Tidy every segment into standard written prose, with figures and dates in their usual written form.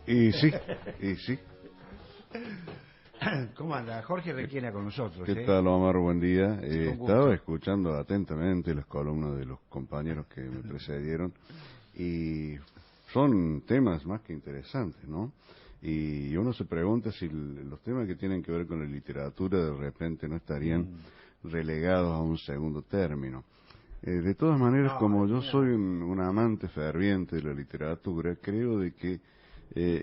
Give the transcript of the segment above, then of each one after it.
Y sí, y sí. ¿Cómo anda? Jorge Requena con nosotros. ¿Qué tal, Omar? Buen día. Con gusto. Estaba escuchando atentamente las columnas de los compañeros que me precedieron y son temas más que interesantes, ¿no? Y uno se pregunta si los temas que tienen que ver con la literatura de repente no estarían relegados a un segundo término. De todas maneras, como yo soy un amante ferviente de la literatura, creo de que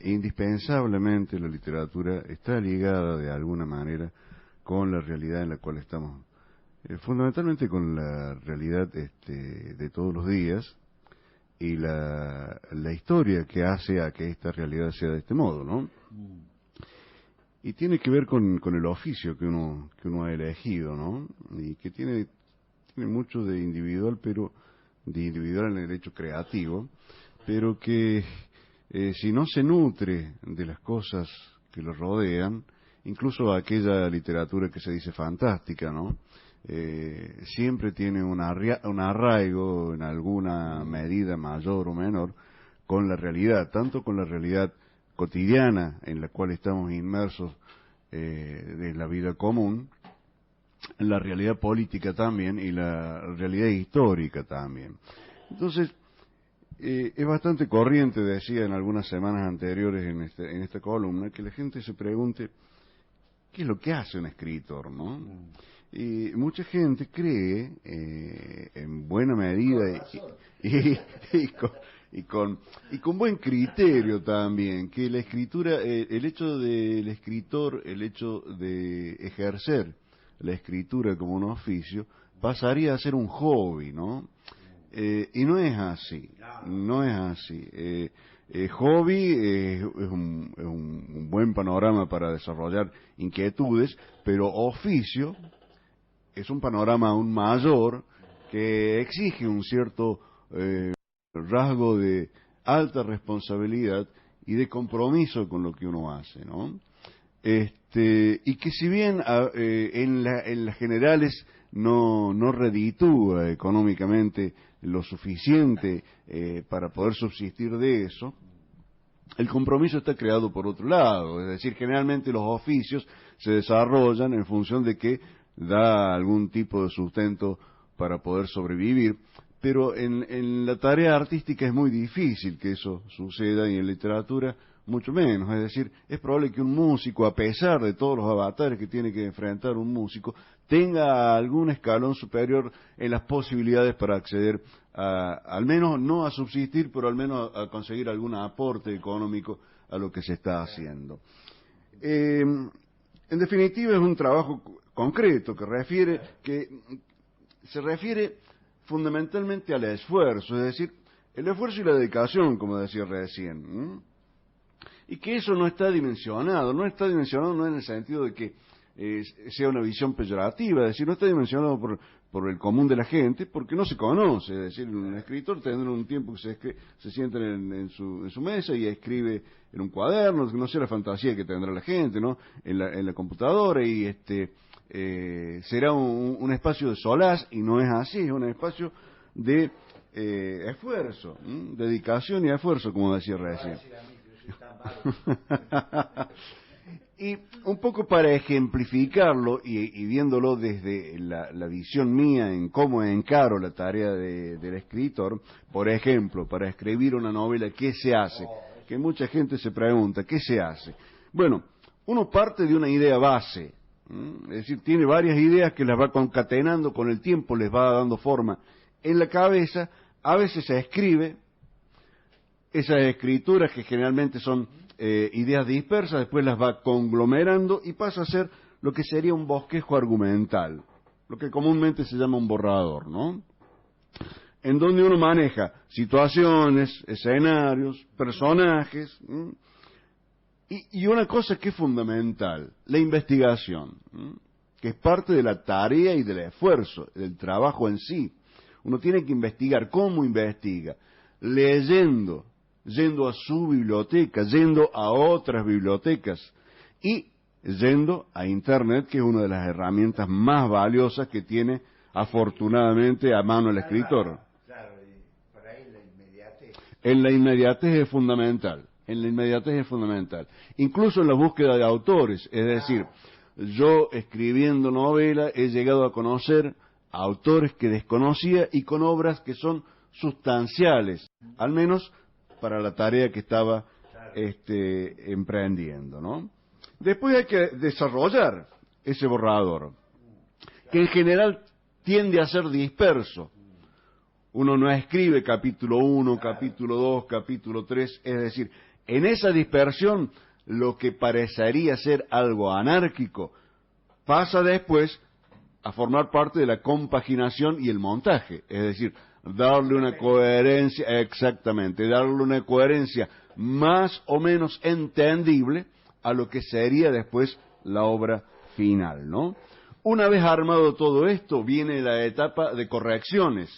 indispensablemente la literatura está ligada de alguna manera con la realidad en la cual estamos, fundamentalmente con la realidad de todos los días y la historia que hace a que esta realidad sea de este modo, ¿no? Y tiene que ver con el oficio que uno ha elegido, ¿no? Y que tiene mucho de individual, pero de individual en el hecho creativo, pero que si no se nutre de las cosas que lo rodean, incluso aquella literatura que se dice fantástica, ¿no? Siempre tiene un arraigo en alguna medida mayor o menor con la realidad, tanto con la realidad cotidiana en la cual estamos inmersos de la vida común, la realidad política también y la realidad histórica también. Entonces, es bastante corriente, decía en algunas semanas anteriores en esta columna, que la gente se pregunte qué es lo que hace un escritor, ¿no? Y mucha gente cree, en buena medida y con buen criterio también, que la escritura, el hecho del escritor, el hecho de ejercer la escritura como un oficio, pasaría a ser un hobby, ¿no? Y no es así, no es así. Hobby es un buen panorama para desarrollar inquietudes, pero oficio es un panorama aún mayor que exige un cierto rasgo de alta responsabilidad y de compromiso con lo que uno hace, ¿no? Y que si bien en las generales no reditúa económicamente lo suficiente para poder subsistir de eso, el compromiso está creado por otro lado, es decir, generalmente los oficios se desarrollan en función de que da algún tipo de sustento para poder sobrevivir, pero en la tarea artística es muy difícil que eso suceda y en literatura mucho menos, es decir, es probable que un músico, a pesar de todos los avatares que tiene que enfrentar un músico, tenga algún escalón superior en las posibilidades para acceder al menos no a subsistir, pero al menos a conseguir algún aporte económico a lo que se está haciendo. En definitiva, es un trabajo concreto que se refiere fundamentalmente al esfuerzo, es decir, el esfuerzo y la dedicación, como decía recién, y que eso no está dimensionado no en el sentido de que sea una visión peyorativa, es decir, no está dimensionado por el común de la gente, porque no se conoce, es decir, un escritor tendrá un tiempo que se sienta en su mesa y escribe en un cuaderno, no sé la fantasía que tendrá la gente, ¿no? En la computadora, y será un espacio de solaz, y no es así, es un espacio de esfuerzo, dedicación y esfuerzo, como decía recién. Y un poco para ejemplificarlo y viéndolo desde la visión mía en cómo encaro la tarea del escritor, por ejemplo, para escribir una novela, ¿qué se hace? Que mucha gente se pregunta, ¿qué se hace? Bueno, uno parte de una idea base, es decir, tiene varias ideas que las va concatenando con el tiempo, les va dando forma en la cabeza, a veces se escribe, esas escrituras que generalmente son ideas dispersas, después las va conglomerando y pasa a ser lo que sería un bosquejo argumental, lo que comúnmente se llama un borrador, ¿no? En donde uno maneja situaciones, escenarios, personajes, y una cosa que es fundamental, la investigación, que es parte de la tarea y del esfuerzo, del trabajo en sí. Uno tiene que investigar. ¿Cómo investiga? Leyendo, yendo a su biblioteca, yendo a otras bibliotecas y yendo a Internet, que es una de las herramientas más valiosas que tiene afortunadamente a mano el escritor. Claro, y por ahí la inmediatez. En la inmediatez es fundamental. En la inmediatez es fundamental. Incluso en la búsqueda de autores, es decir, yo escribiendo novela he llegado a conocer autores que desconocía y con obras que son sustanciales, al menos para la tarea que estaba emprendiendo, ¿no? Después hay que desarrollar ese borrador, que en general tiende a ser disperso. Uno no escribe capítulo 1, capítulo 2, capítulo 3, es decir, en esa dispersión lo que parecería ser algo anárquico pasa después a formar parte de la compaginación y el montaje, es decir, darle una coherencia, exactamente, darle una coherencia más o menos entendible a lo que sería después la obra final, ¿no? Una vez armado todo esto, viene la etapa de correcciones,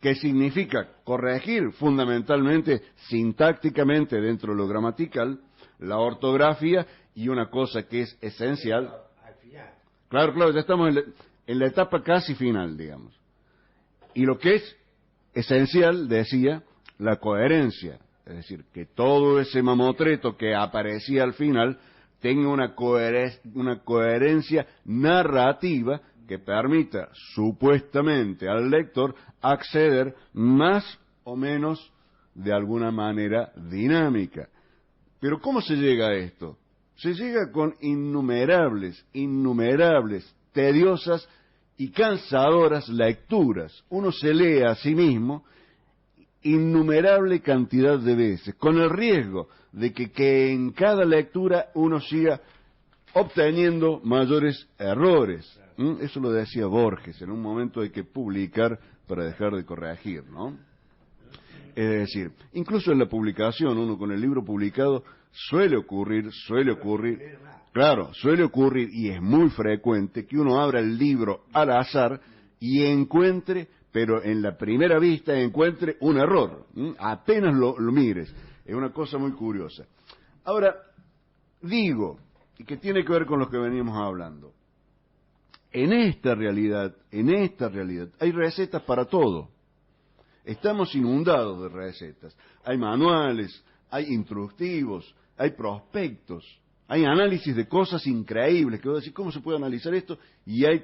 que significa corregir fundamentalmente, sintácticamente dentro de lo gramatical, la ortografía y una cosa que es esencial. Claro, ya estamos en la etapa casi final, digamos. Y lo que es esencial, decía, la coherencia. Es decir, que todo ese mamotreto que aparecía al final tenga una coherencia narrativa que permita supuestamente al lector acceder más o menos de alguna manera dinámica. Pero ¿cómo se llega a esto? Se llega con innumerables, tediosas y cansadoras lecturas. Uno se lee a sí mismo innumerable cantidad de veces, con el riesgo de que en cada lectura uno siga obteniendo mayores errores. Eso lo decía Borges, en un momento hay que publicar para dejar de corregir, ¿no? Es decir, incluso en la publicación, uno con el libro publicado suele ocurrir, y es muy frecuente que uno abra el libro al azar y encuentre, pero en la primera vista encuentre un error, apenas lo mires, es una cosa muy curiosa. Ahora, digo, y que tiene que ver con lo que veníamos hablando, en esta realidad, hay recetas para todo. Estamos inundados de recetas. Hay manuales, hay instructivos, hay prospectos, hay análisis de cosas increíbles, que voy a decir, ¿cómo se puede analizar esto? Y hay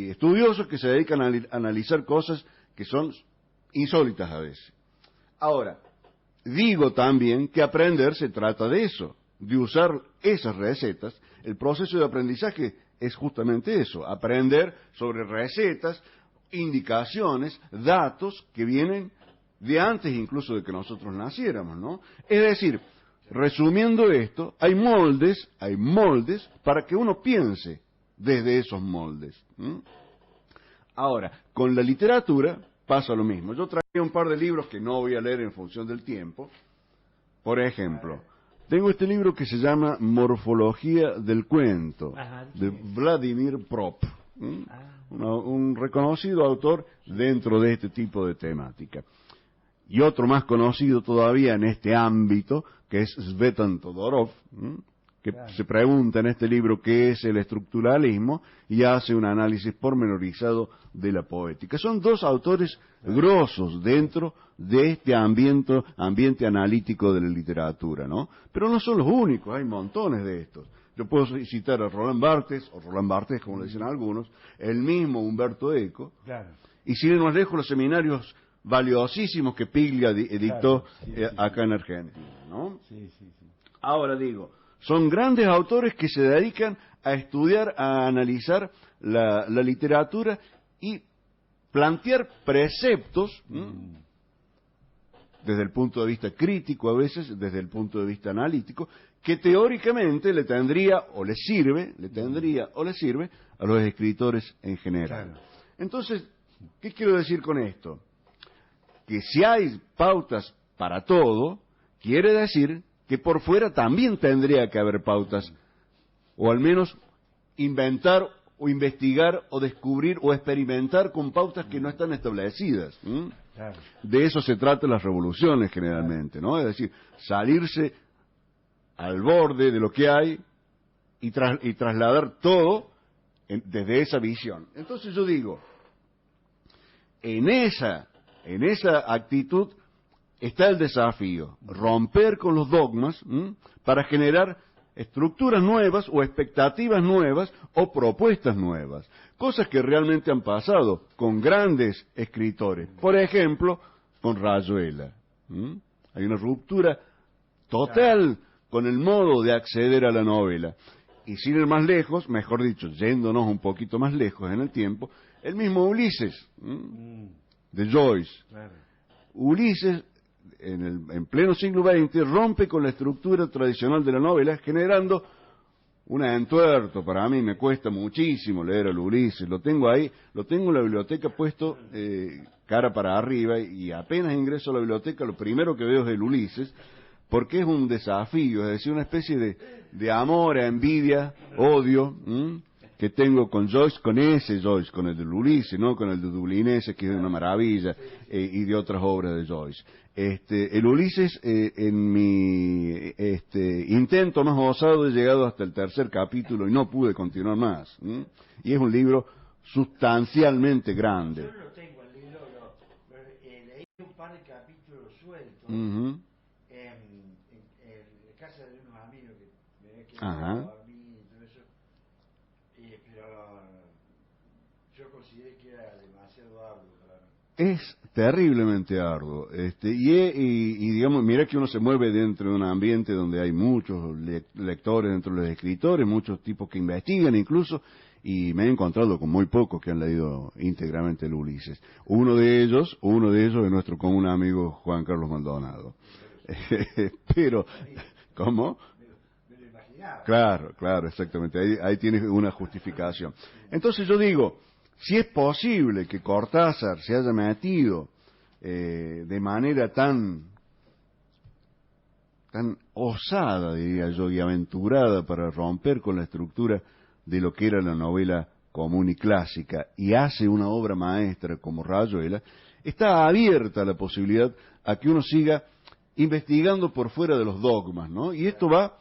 estudiosos que se dedican a analizar cosas que son insólitas a veces. Ahora, digo también que aprender se trata de eso, de usar esas recetas. El proceso de aprendizaje es justamente eso, aprender sobre recetas, indicaciones, datos que vienen de antes incluso de que nosotros naciéramos, ¿no? Es decir, resumiendo esto, hay moldes para que uno piense desde esos moldes. Ahora, con la literatura pasa lo mismo. Yo traía un par de libros que no voy a leer en función del tiempo. Por ejemplo, tengo este libro que se llama Morfología del cuento, de Vladimir Prop, un reconocido autor dentro de este tipo de temática. Y otro más conocido todavía en este ámbito, que es Svetan Todorov, que se pregunta en este libro qué es el estructuralismo y hace un análisis pormenorizado de la poética. Son dos autores grosos dentro de este ambiente analítico de la literatura, ¿no? Pero no son los únicos, hay montones de estos. Yo puedo citar a Roland Barthes, o Roland Barthes, como le dicen algunos, el mismo Umberto Eco, y sin ir más lejos, los seminarios valiosísimos que Piglia editó acá en Argentina, ¿no? Ahora digo, son grandes autores que se dedican a estudiar, a analizar la literatura y plantear preceptos, desde el punto de vista crítico a veces, desde el punto de vista analítico, que teóricamente le tendría o le sirve a los escritores en general. Entonces, ¿qué quiero decir con esto? Que si hay pautas para todo, quiere decir que por fuera también tendría que haber pautas, o al menos inventar o investigar o descubrir o experimentar con pautas que no están establecidas. De eso se trata las revoluciones generalmente, ¿no? Es decir, salirse al borde de lo que hay y trasladar todo desde esa visión. Entonces yo digo, en esa actitud está el desafío, romper con los dogmas para generar estructuras nuevas o expectativas nuevas o propuestas nuevas, cosas que realmente han pasado con grandes escritores, por ejemplo, con Rayuela. Hay una ruptura total con el modo de acceder a la novela. Y sin ir más lejos, mejor dicho, yéndonos un poquito más lejos en el tiempo, el mismo Ulises, de Joyce. Claro. Ulises, en pleno siglo XX, rompe con la estructura tradicional de la novela, generando un entuerto. Para mí me cuesta muchísimo leer al Ulises, lo tengo ahí, lo tengo en la biblioteca puesto cara para arriba, y apenas ingreso a la biblioteca lo primero que veo es el Ulises, porque es un desafío, es decir, una especie de amor, envidia, odio, que tengo con Joyce, con ese Joyce, con el de Ulises, no con el de Dublinese, que es una maravilla, y de otras obras de Joyce. El Ulises, en mi intento más osado, he llegado hasta el 3er capítulo y no pude continuar más. Y es un libro sustancialmente grande. Yo no lo tengo el libro, leí un par de capítulos sueltos en casa de unos amigos que me había quedado a dormir y todo eso, pero yo consideré que era demasiado arduo para mí. Es terriblemente arduo, y digamos, mira que uno se mueve dentro de un ambiente donde hay muchos lectores dentro de los escritores, muchos tipos que investigan incluso, y me he encontrado con muy pocos que han leído íntegramente el Ulises. Uno de ellos es nuestro común amigo Juan Carlos Maldonado. Pero, ¿cómo? Me lo imaginaba. Claro, exactamente, ahí tienes una justificación. Entonces yo digo, si es posible que Cortázar se haya metido de manera tan osada, diría yo, y aventurada para romper con la estructura de lo que era la novela común y clásica, y hace una obra maestra como Rayuela, está abierta la posibilidad a que uno siga investigando por fuera de los dogmas, ¿no? Y esto va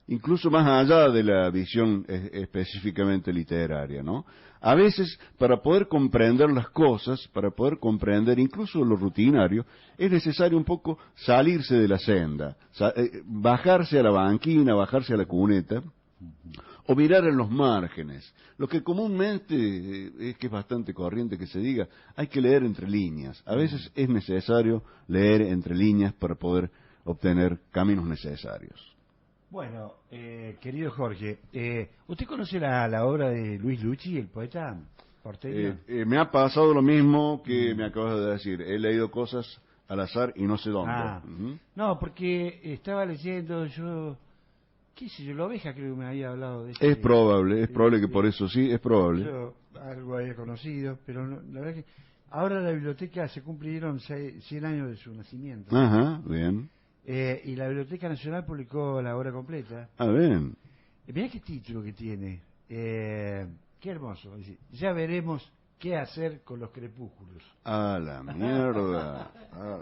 incluso más allá de la visión específicamente literaria, ¿no? A veces, para poder comprender las cosas, para poder comprender incluso lo rutinario, es necesario un poco salirse de la senda, bajarse a la banquina, bajarse a la cuneta, o mirar en los márgenes. Lo que comúnmente es que es bastante corriente que se diga, hay que leer entre líneas. A veces es necesario leer entre líneas para poder obtener caminos necesarios. Bueno, querido Jorge, ¿usted conoce la obra de Luis Lucci, el poeta porteño? Me ha pasado lo mismo que me acabas de decir. He leído cosas al azar y no sé dónde. No, porque estaba leyendo qué sé yo, la oveja creo que me había hablado de Es probable que por eso sí, es probable. Yo algo había conocido, pero no, la verdad que ahora la biblioteca se cumplieron 100 años de su nacimiento. Ajá, bien. Y la Biblioteca Nacional publicó la obra completa. Ah, bien. Mirá qué título que tiene. Qué hermoso. Dice, ya veremos qué hacer con los crepúsculos. A la mierda.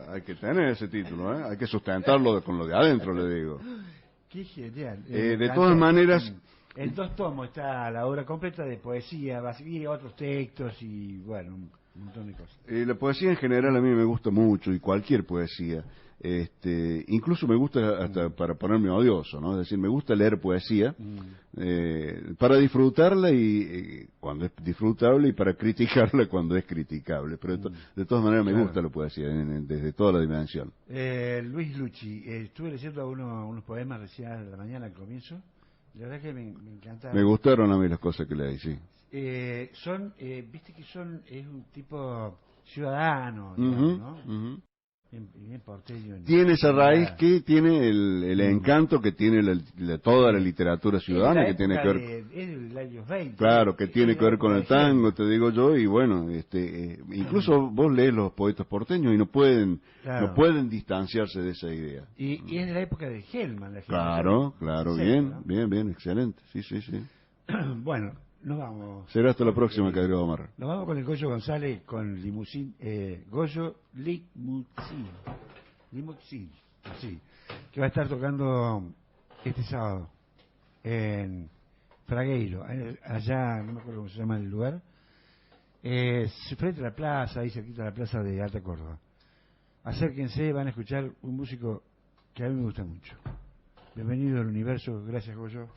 Hay que tener ese título, ¿eh? Hay que sustentarlo con lo de adentro, le digo. Qué genial. De todas maneras... En 2 tomos está la obra completa de poesía, y otros textos y, bueno, un montón de cosas. La poesía en general a mí me gusta mucho, y cualquier poesía. Incluso me gusta hasta para ponerme odioso, ¿no? Es decir, me gusta leer poesía para disfrutarla y cuando es disfrutable, y para criticarla cuando es criticable. Pero de todas maneras me gusta la poesía desde toda la dimensión. Luis Lucci, estuve leyendo unos poemas recién a la mañana al comienzo. La verdad que me encantaron. Me gustaron a mí las cosas que leí, sí. Viste que es un tipo ciudadano, digamos, ¿no? Bien porteño. Tiene esa raíz que tiene el encanto que tiene toda la literatura ciudadana, que tiene que ver... Es del año 20. Claro, que tiene que ver con el tango, te digo yo, y bueno, incluso vos lees los poetas porteños y no pueden distanciarse de esa idea. Y es de la época de Hellman. Claro, bien, excelente, sí. Bueno, nos vamos. Será hasta la próxima, Cadero Omar. Nos vamos con el Goyo González, con Goyo Limousin, sí, que va a estar tocando este sábado en Fragueiro, allá, no me acuerdo cómo se llama el lugar, frente a la plaza, ahí cerquita de la plaza de Alta Córdoba. acérquense, van a escuchar un músico que a mí me gusta mucho. Bienvenido al universo, gracias Goyo.